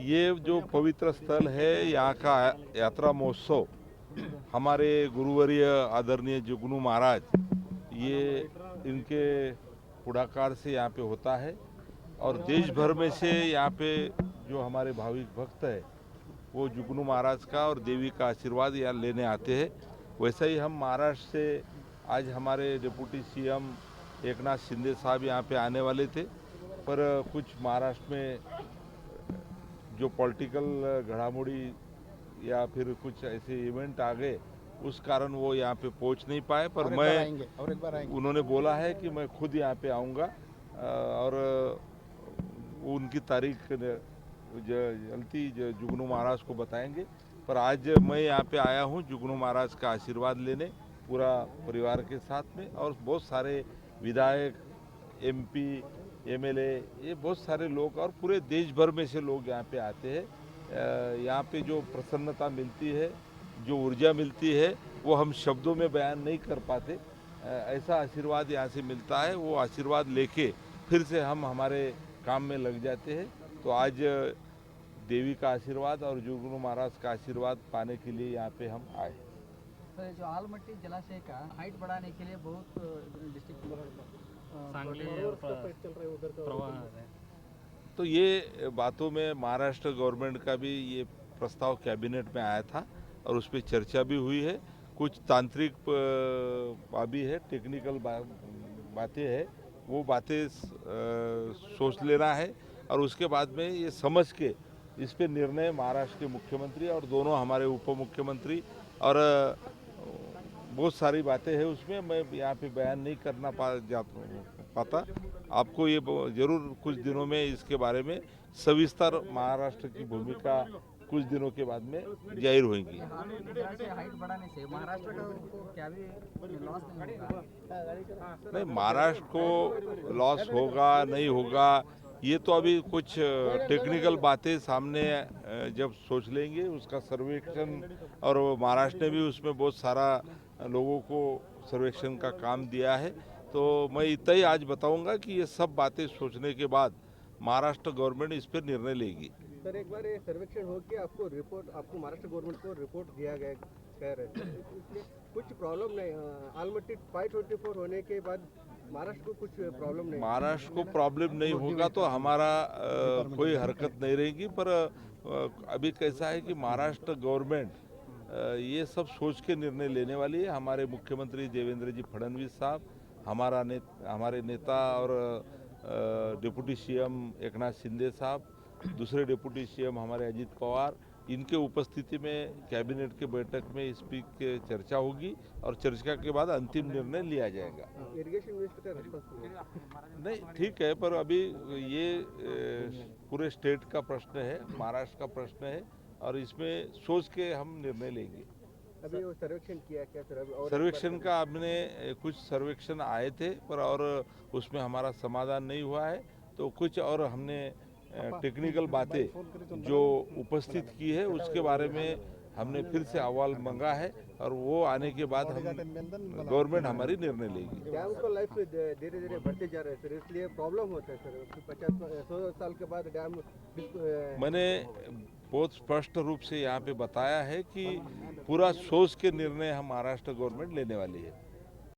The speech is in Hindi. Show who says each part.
Speaker 1: ये जो पवित्र स्थल है, यहाँ का यात्रा महोत्सव हमारे गुरुवर्य आदरणीय जुगनू महाराज, ये इनके पुढाकार से यहाँ पे होता है और देश भर में से यहाँ पे जो हमारे भाविक भक्त है वो जुगनू महाराज का और देवी का आशीर्वाद यहाँ लेने आते हैं। वैसा ही हम महाराष्ट्र से आज हमारे डिप्टी सीएम एकनाथ शिंदे साहब यहाँ पे आने वाले थे, पर कुछ महाराष्ट्र में जो पॉलिटिकल घड़ामुड़ी या फिर कुछ ऐसे इवेंट आ गए, उस कारण वो यहाँ पे पहुँच नहीं पाए। पर मैं उन्होंने बोला है कि मैं खुद यहाँ पे आऊँगा और उनकी तारीख जल्दी जुगनू महाराज को बताएंगे। पर आज मैं यहाँ पे आया हूँ जुगनू महाराज का आशीर्वाद लेने पूरा परिवार के साथ में, और बहुत सारे विधायक, एमपी, एमएलए, ये बहुत सारे लोग और पूरे देश भर में से लोग यहाँ पे आते हैं। यहाँ पे जो प्रसन्नता मिलती है, जो ऊर्जा मिलती है, वो हम शब्दों में बयान नहीं कर पाते। ऐसा आशीर्वाद यहाँ से मिलता है, वो आशीर्वाद लेके फिर से हम हमारे काम में लग जाते हैं। तो आज देवी का आशीर्वाद और जुगनू महाराज का आशीर्वाद पाने के लिए यहाँ पे हम आए।
Speaker 2: तो जो आलमट्टी जलाशय का हाइट बढ़ाने के लिए बहुत डिस्ट्रिक्ट
Speaker 1: तो ये बातों में महाराष्ट्र गवर्नमेंट का भी ये प्रस्ताव कैबिनेट में आया था और उस पर चर्चा भी हुई है। कुछ तांत्रिक भी है, टेक्निकल बातें है, वो बातें सोच लेना है और उसके बाद में ये समझ के इस पे निर्णय महाराष्ट्र के मुख्यमंत्री और दोनों हमारे उप मुख्यमंत्री और बहुत सारी बातें हैं उसमें, मैं यहाँ पे बयान नहीं करना पाता। आपको ये जरूर कुछ दिनों में इसके बारे में सविस्तर महाराष्ट्र की भूमिका कुछ दिनों के बाद में जाहिर होगी।
Speaker 2: हाइट बढ़ाने से महाराष्ट्र को क्या भी लॉस नहीं होगा?
Speaker 1: नहीं, महाराष्ट्र को लॉस होगा नहीं होगा ये तो अभी कुछ टेक्निकल बातें सामने जब सोच लेंगे, उसका सर्वेक्षण, और महाराष्ट्र ने भी उसमें बहुत सारा लोगों को सर्वेक्षण का काम दिया है। तो मैं इतना ही आज बताऊंगा कि ये सब बातें सोचने के बाद महाराष्ट्र गवर्नमेंट इस पर निर्णय लेगी।
Speaker 3: सर, एक बार ये सर्वेक्षण हो के आपको महाराष्ट्र गवर्नमेंट को रिपोर्ट दिया गया कह रहे थे, इसलिए कुछ प्रॉब्लम नहीं। आलमट्टी 524 होने के बाद महाराष्ट्र को कुछ प्रॉब्लम नहीं,
Speaker 1: महाराष्ट्र को प्रॉब्लम नहीं होगा तो हमारा कोई हरकत नहीं रहेगी। पर अभी कैसा है कि महाराष्ट्र गवर्नमेंट ये सब सोच के निर्णय लेने वाली है। हमारे मुख्यमंत्री देवेंद्र जी फडणवीस साहब, हमारे नेता और डिप्टी सीएम एकनाथ शिंदे साहब, दूसरे डिप्टी सीएम हमारे अजीत पवार, इनके उपस्थिति में कैबिनेट के बैठक में इस पे चर्चा होगी और चर्चा के बाद अंतिम निर्णय लिया जाएगा।
Speaker 3: इरिगेशन मिनिस्टर का रिस्पॉन्स
Speaker 1: नहीं, ठीक है, पर अभी ये पूरे स्टेट का प्रश्न है, महाराष्ट्र का प्रश्न है और इसमें सोच के हम निर्णय लेंगे।
Speaker 3: अभी वो सर्वेक्षण किया क्या सर? और
Speaker 1: सर्वेक्षण का हमने कुछ सर्वेक्षण आए थे पर और उसमें हमारा समाधान नहीं हुआ है, तो कुछ और हमने टेक्निकल बातें जो उपस्थित की है उसके बारे में हमने फिर से अहवाल मंगा है और वो आने के बाद हम गवर्नमेंट हमारी निर्णय लेगी।
Speaker 3: डैम का लाइफ धीरे धीरे बढ़ते जा रहे हैं सर, इसलिए प्रॉब्लम होता है सर। 50-100 साल के बाद डैम
Speaker 1: मैंने बहुत स्पष्ट रूप से यहाँ पे बताया है कि पूरा सोच के निर्णय हम महाराष्ट्र गवर्नमेंट लेने वाली है।